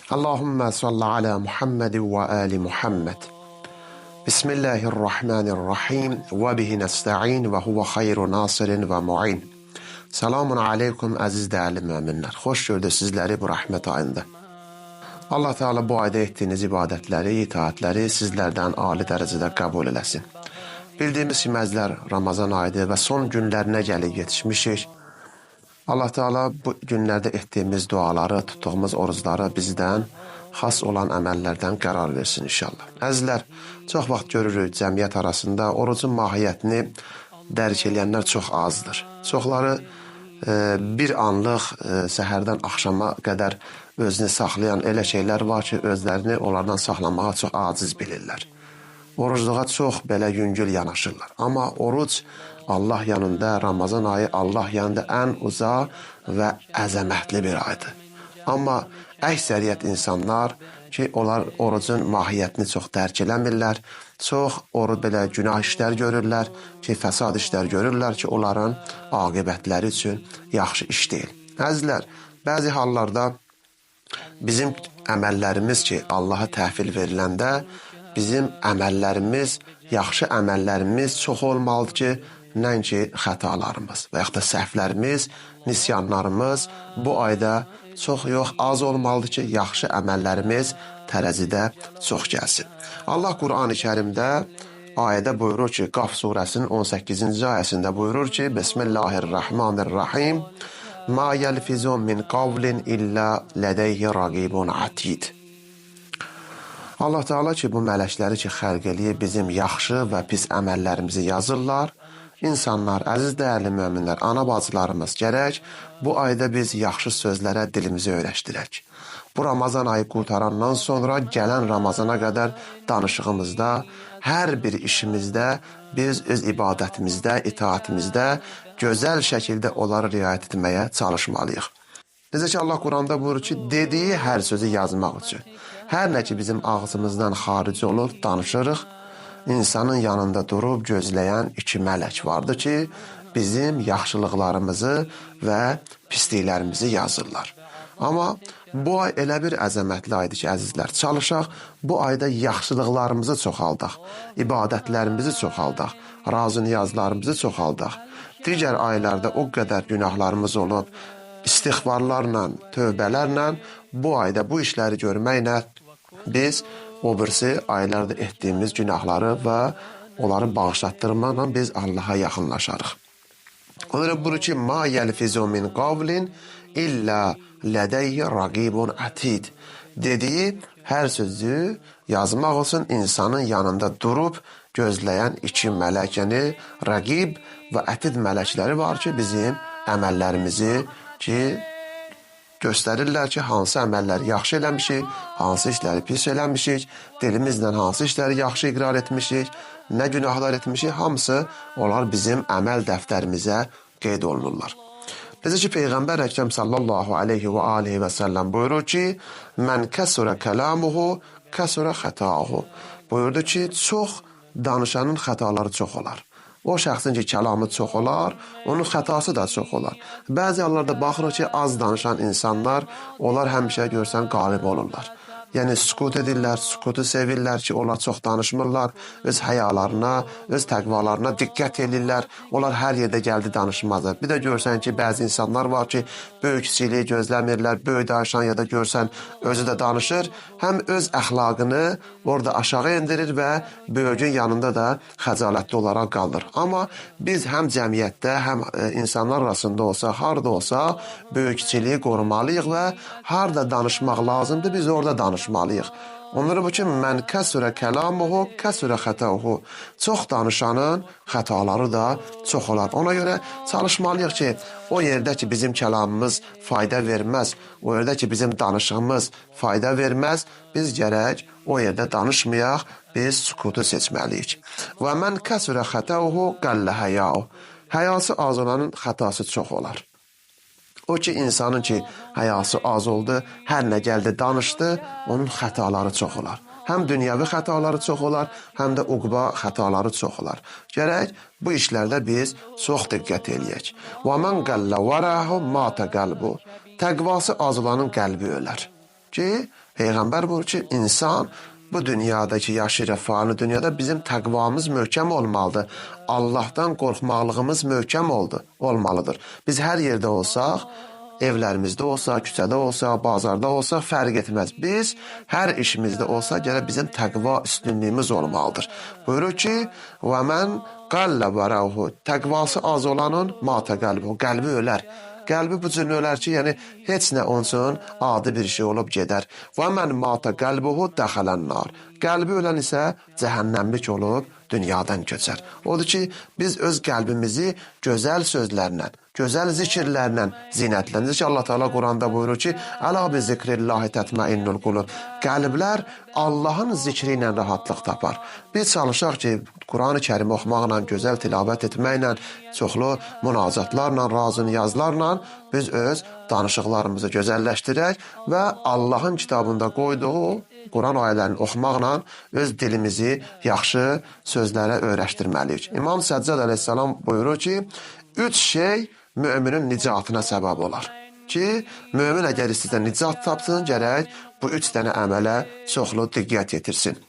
Allahümme salli ala Muhammed ve ali Muhammed. Bismillahirrahmanirrahim. Ve bihi nesta'in ve huve hayru nasirin ve mu'in. Selamun aleykum əziz dəyərli müminlər. Xoş gördük sizləri bu rəhmət ayında. Allah Teala bu ayda etdiyiniz ibadətləri, itaatləri sizlərdən ali dərəcədə qəbul eləsin. Bildiyimiz kiməclər Ramazan ayıdır və son günlərinə gəlib yetişmişik. Allah Teala bu günlərdə etdiyimiz duaları, tutduğumuz orucları bizdən xas olan əməllərdən qərar versin inşallah. Əzizlər, çox vaxt görürük cəmiyyət arasında orucun mahiyyətini dərk edənlər çox azdır. Çoxları bir anlıq səhərdən axşama qədər özünü saxlayan elə şeylər var ki, özlərini onlardan saxlamağa çox aciz bilirlər. Orucluğa çox belə yüngül yanaşırlar. Amma oruc Allah yanında, Ramazan ayı Allah yanında ən uca və əzəmətli bir aydır. Amma əksəriyyət insanlar ki, onlar orucun mahiyyətini çox dərk eləmirlər, çox belə günah işlər görürlər ki, fəsad işlər görürlər ki, onların aqibətləri üçün yaxşı iş deyil. Əzizlər, bəzi hallarda bizim əməllərimiz ki, Allaha təhvil veriləndə bizim əməllərimiz, yaxşı əməllərimiz çox olmalıdır ki, nəinki xətalarımız və yaxud da səhvlərimiz, nisyanlarımız bu ayda çox yox, az olmalıdır ki, yaxşı əməllərimiz tərəzidə çox gəlsin. Allah Qur'an-ı Kərimdə ayədə buyurur ki, Qaf surəsinin 18-ci ayəsində buyurur ki, Bismillahirrahmanirrahim, Ma yəlfizun min qavlin illə lədəyhi raqibun atid. Allah Teala ki, bu mələkləri ki, xəlq eləyib bizim yaxşı və pis əməllərimizi yazırlar. İnsanlar, əziz dəyərli möminlər, ana bacılarımız gərək bu ayda biz yaxşı sözlərə dilimizi öyrəşdirək. Bu Ramazan ayı qurtarandan sonra gələn Ramazana qədər danışığımızda, hər bir işimizdə biz öz ibadətimizdə, itaatimizdə gözəl şəkildə onları riayət etməyə çalışmalıyıq. Necə ki, Allah Quranda buyurur ki, dediyi hər sözü yazmaq üçün. Hər nə ki, bizim ağzımızdan xarici olur, danışırıq. İnsanın yanında durub gözləyən iki mələk vardır ki, bizim yaxşılıqlarımızı və pisliklərimizi yazırlar. Amma bu ay elə bir əzəmətli aydır ki, əzizlər, çalışaq bu ayda yaxşılıqlarımızı çoxaldaq, ibadətlərimizi çoxaldaq, razı niyazlarımızı çoxaldaq. Digər aylarda o qədər günahlarımız olub, istiğfarlarla, tövbələrlə bu ayda bu işləri görməklə biz o birisi aylarda etdiyimiz günahları və onları bağışlatdırmaqla biz Allaha yaxınlaşarıq. Onlara buyurur ki, Ma yəlfizu min qavlin illə lədəyhi raqibun atid. Dediyi hər sözü yazmaq olsun insanın yanında durub gözləyən iki mələk, yəni rəqib və ətid mələkləri var ki, bizim əməllərimizi ki, göstərirlər ki, hansı əməlləri yaxşı eləmişik, hansı işləri pis eləmişik, dilimizlə hansı işləri yaxşı iqrar etmişik, nə günahlar etmişik, hamısı onlar bizim əməl dəftərimizə qeyd olunurlar. Necə ki, Peyğəmbər Əkrəm sallallahu aleyhi və aleyhi və səlləm buyurur ki, Mən kəsurə kəlamuhu, kəsurə xətauhu. Buyurdu ki, çox danışanın xətaları çox olar. O şəxsin ki, kəlamı çox olar, onun xətası da çox olar. Bəzi hallarda baxırıq ki, az danışan insanlar, onlar həmişə görsən qalib olurlar. Yəni, sükut edirlər, sükutu sevirlər ki, onlar çox danışmırlar, öz həyalarına, öz təqvalarına diqqət edirlər, onlar hər yerdə gəldi danışmazlar. Bir də görsən ki, bəzi insanlar var ki, böyük kiçiliyi gözləmirlər, böyük danışan ya da görsən özü də danışır, həm öz əxlaqını orada aşağı endirir və böyücün yanında da xəcalətli olaraq qalır. Amma biz həm cəmiyyətdə, həm insanlar arasında olsa, harada olsa, böyük kiçiliyi qorumalıyıq və harada danışmaq lazımdır, biz orada danışmalıyıq. Onlara bu ki, mən kəsurə kəlamuhu, kəsurə xətauhu. Çox danışanın xətaları da çox olar. Ona görə çalışmalıyıq ki, o yerdə ki, bizim kəlamımız fayda verməz, o yerdə ki, bizim danışığımız fayda verməz, biz gərək o yerdə danışmayaq, biz sükutu seçməliyik. Və mən kəsurə xətauhu, qəllə həyau. Həyası az olanın xətası çox olar. O ki, insanın ki, həyası az oldu, hər nə gəldi danışdı, onun xətaları çox olar. həm dünyəvi xətaları çox olar, həm də uqba xətaları çox olar. Gərək bu işlərdə biz çox diqqət eləyək. Və mən qəllə vərəhu matə qəlbu. Təqvası az olanın qəlbi ölər. Ki, Peyğəmbər buyurur ki, insan bu dünyadakı yaşayır, fani dünyada bizim təqvamız möhkəm olmalıdır. Allahdan qorxmaqlığımız möhkəm olmalıdır. Biz hər yerdə olsaq, evlərimizdə olsa, küçədə olsa, bazarda olsa fərq etməz. Biz hər işimizdə olsa gərək bizim təqva üstünlüyümüz olmalıdır. Buyurur ki, və mən qəllə vərəhu. Təqvası az olanın matə qəlbi. Qəlbi ölər. Qəlbi bu cür ölər ki, yəni heç nə onun üçün adi bir şey olub gedər. Və mən matə qəlbuhu dəxələnnar. Qəlbi ölən isə cəhənnəmlik olub dünyadan köçər. Odur ki, biz öz qəlbimizi gözəl sözlərlə, gözəl zikirlərlə zinətləndirir ki, Allah Teala Quranda buyurur ki, əla bi zikrillahi tətməinnul qulub. Qəlblər Allahın zikri ilə rahatlıq tapar. Biz çalışaq ki, Quran-ı Kərimi oxumaqla, gözəl tilavət etməklə, çoxlu münacatlarla, razı niyazlarla biz öz danışıqlarımızı gözəlləşdirək və Allahın kitabında qoyduğu Quran ayələrini oxumaqla öz dilimizi yaxşı sözlərə öyrəşdirməliyik. İmam Səccad əleyhissalam buyurur ki, 3 şey müminin nicatına səbəb olar. Ki, mümin əgər sizdə nicat tapsın, gərək bu 3 dənə əmələ çoxlu diqqət yetirsin.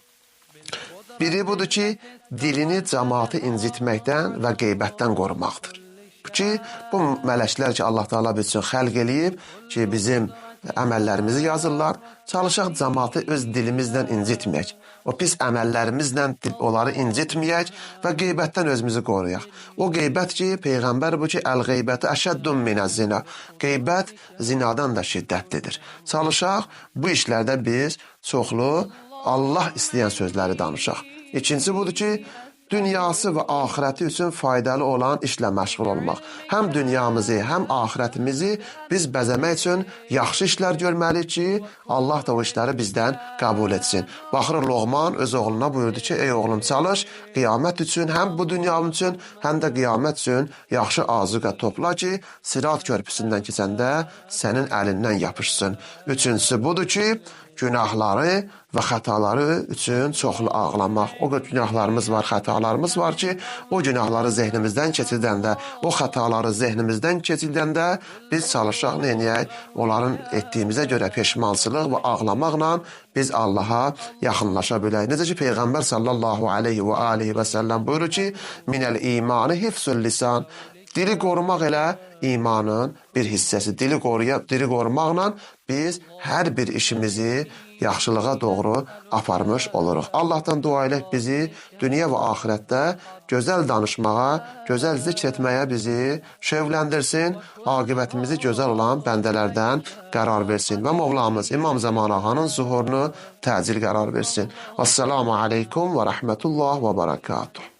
Biri budur ki, dilini cəmaatı incitməkdən və qeybətdən qorumaqdır. Ki, bu mələklər ki, Allah Teala biz üçün xəlq eləyib ki, bizim əməllərimizi yazırlar. Çalışaq cəmaatı öz dilimizlə incitməyək. O pis əməllərimizlə onları incitməyək və qeybətdən özümüzü qoruyaq. O qeybət ki, Peyğəmbər bu ki, əl-qeybətə əşəddun minəz-zina. Qeybət zinadan da şiddətlidir. Çalışaq bu işlərdə biz çoxlu Allah istəyən sözləri danışaq. İkincisi budur ki, dünyası və axirəti üçün faydalı olan işlə məşğul olmaq. Həm dünyamızı, həm axirətimizi biz bəzəmək üçün yaxşı işlər görməliyik ki, Allah da o işləri bizdən qəbul etsin. Baxır Loğman öz oğluna buyurdu ki, ey oğlum çalış, qiyamət üçün, həm bu dünyam üçün, həm də qiyamət üçün yaxşı azuqə topla ki, Sirat körpüsündən keçəndə sənin əlindən yapışsın. Üçüncüsü budur ki, günahları və xətaları üçün çoxlu ağlamaq. O günahlarımız var, xətalarımız var ki, o günahları zehnimizdən keçirdəndə, o xətaları zehnimizdən keçirdəndə biz çalışaq neyək? Onların etdiyimizə görə peşmançılıq və ağlamaqla biz Allaha yaxınlaşa bilək. Necə ki, Peyğəmbər sallallahu aleyhi və aleyhi və səlləm buyurur ki, minəl imanı hifzul lisan. Dili qorumaq elə imanın bir hissəsi. Dili qorumaqla biz hər bir işimizi yaxşılığa doğru aparmış oluruq. Allahdan dua elək bizi dünya və axirətdə gözəl danışmağa, gözəl zikr etməyə bizi şövləndirsin, aqibətimizi gözəl olan bəndələrdən qərar versin və Mövlamız İmam Zaman Ağanın zuhurunu təcil qərar versin. Assalamu aleykum və rəhmətullah və barakatuh.